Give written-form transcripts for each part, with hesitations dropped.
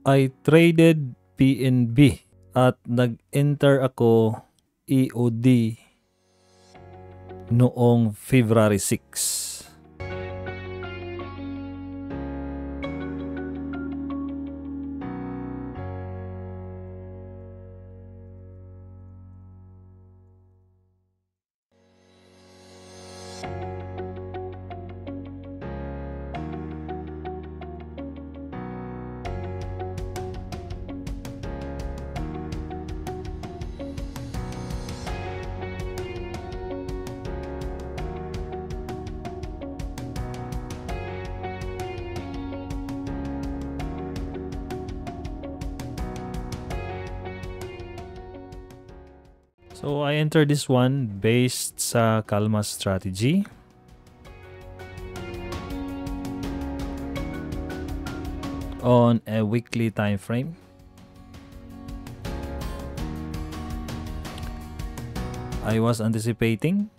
I traded PNB at nag-enter ako EOD noong February 6. So I entered this one based sa Kalma strategy. On a weekly time frame. I was anticipating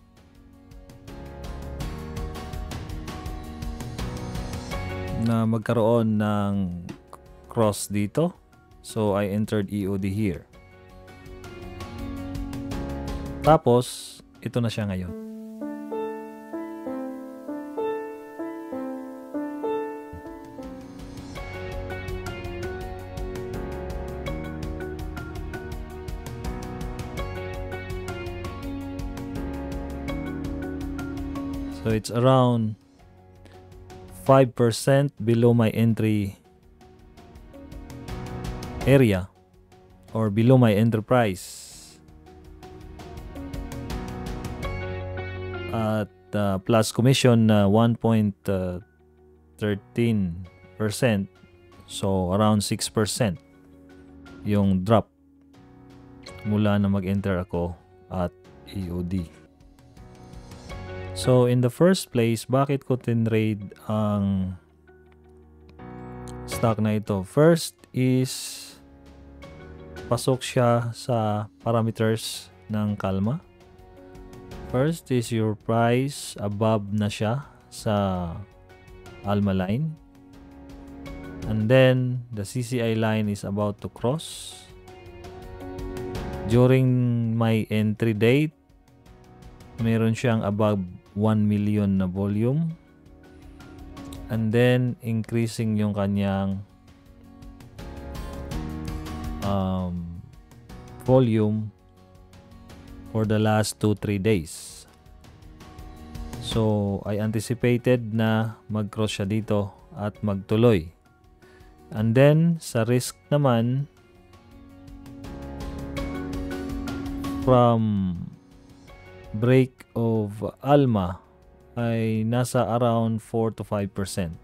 na magkaroon ng cross dito. So I entered EOD here. Tapos, ito na siya ngayon. So it's around 5% below my entry area or below my enterprise. At plus commission 1.13%, so around 6% yung drop mula na mag-enter ako at EOD. So in the first place, bakit ko tinrade ang stock na ito? First is pasok siya sa parameters ng Kalma. First is your price above na siya sa Alma line. And then the CCI line is about to cross. During my entry date, meron siyang above 1 million na volume. And then increasing yung kanyang volume for the last 2-3 days. So I anticipated na mag-cross siya dito at magtuloy. And then sa risk naman, from break of Alma ay nasa around 4 to 5%.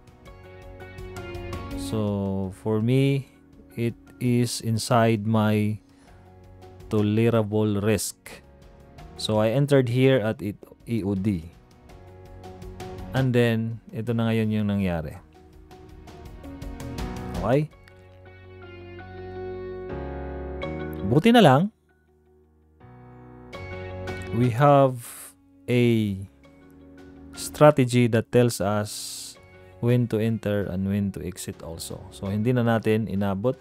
So for me, it is inside my tolerable risk. So I entered here at EOD. And then, ito na ngayon yung nangyari. Okay? Buti na lang, we have a strategy that tells us when to enter and when to exit also. So, hindi na natin inabot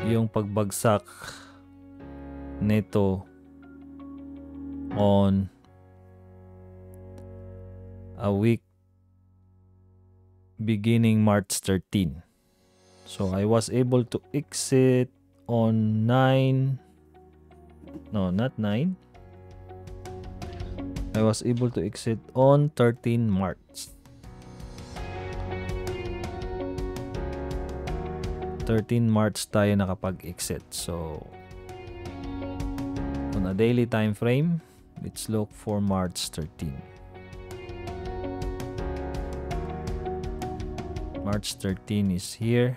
yung pagbagsak nito on a week beginning March 13. So I was able to exit on 9. No, not 9. I was able to exit on 13 March. 13 March tayo nakapag-exit. So on a daily time frame, let's look for March 13. March 13 is here.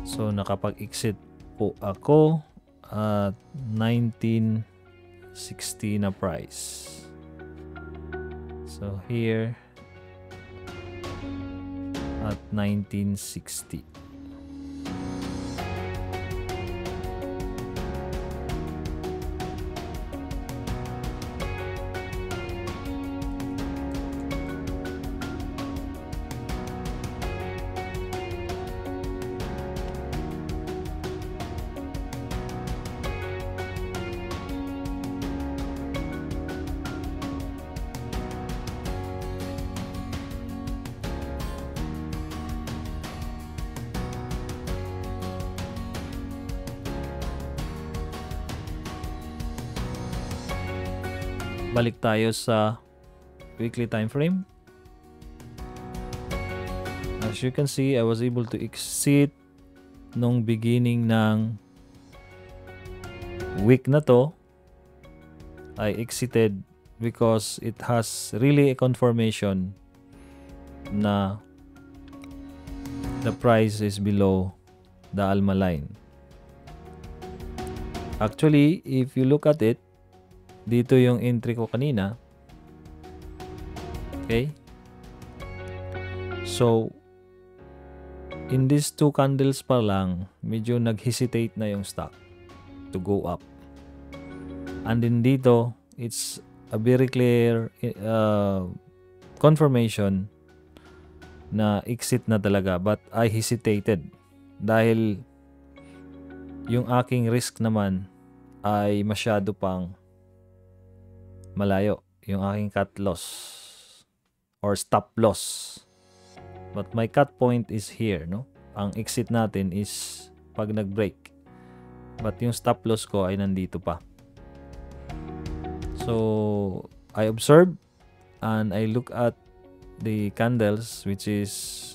So nakapag-exit po ako at 1960 na price. So here at 1960. Balik tayo sa weekly time frame. As you can see, I was able to exit nung beginning ng week na to. I exited because it has really a confirmation na the price is below the ALMA line. Actually, if you look at it, dito yung entry ko kanina. Okay? So, in these two candles pa lang, medyo nag-hesitate na yung stock to go up. And then dito, it's a very clear confirmation na exit na talaga. But I hesitated dahil yung aking risk naman ay masyado pang malayo. Yung aking cut loss or stop loss. But my cut point is here, no? Ang exit natin is pag nag-break. But yung stop loss ko ay nandito pa. So, I observe and I look at the candles, which is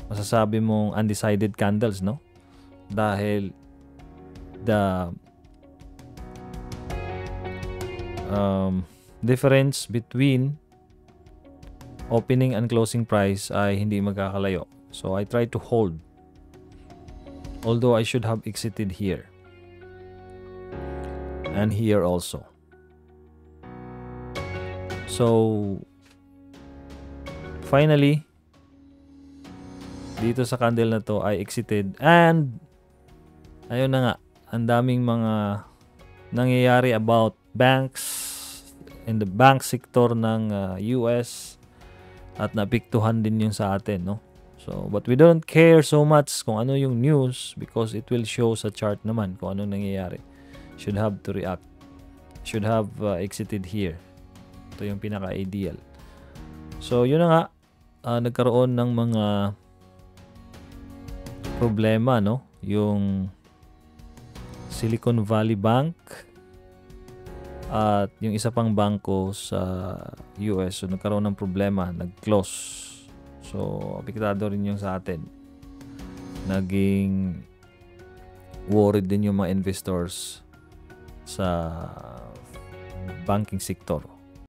masasabi mong undecided candles, no? Dahil the difference between opening and closing price ay hindi magkakalayo. So, I try to hold. Although I should have exited here. And here also. So, finally, dito sa candle na to, I exited. And, ayun na nga, ang daming mga nangyayari about banks in the bank sector ng US at napiktuhan din yung sa atin, no? So, but we don't care so much kung ano yung news because it will show sa chart naman kung ano nangyayari. Should have to react. Should have exited here. Ito yung pinaka-ideal. So, yun na nga. Nagkaroon ng mga problema, no? Yung Silicon Valley Bank at yung isa pang bangko sa US. So, nagkaroon ng problema. Nag-close. So, apektado rin yung sa atin. Naging worried din yung mga investors sa banking sector.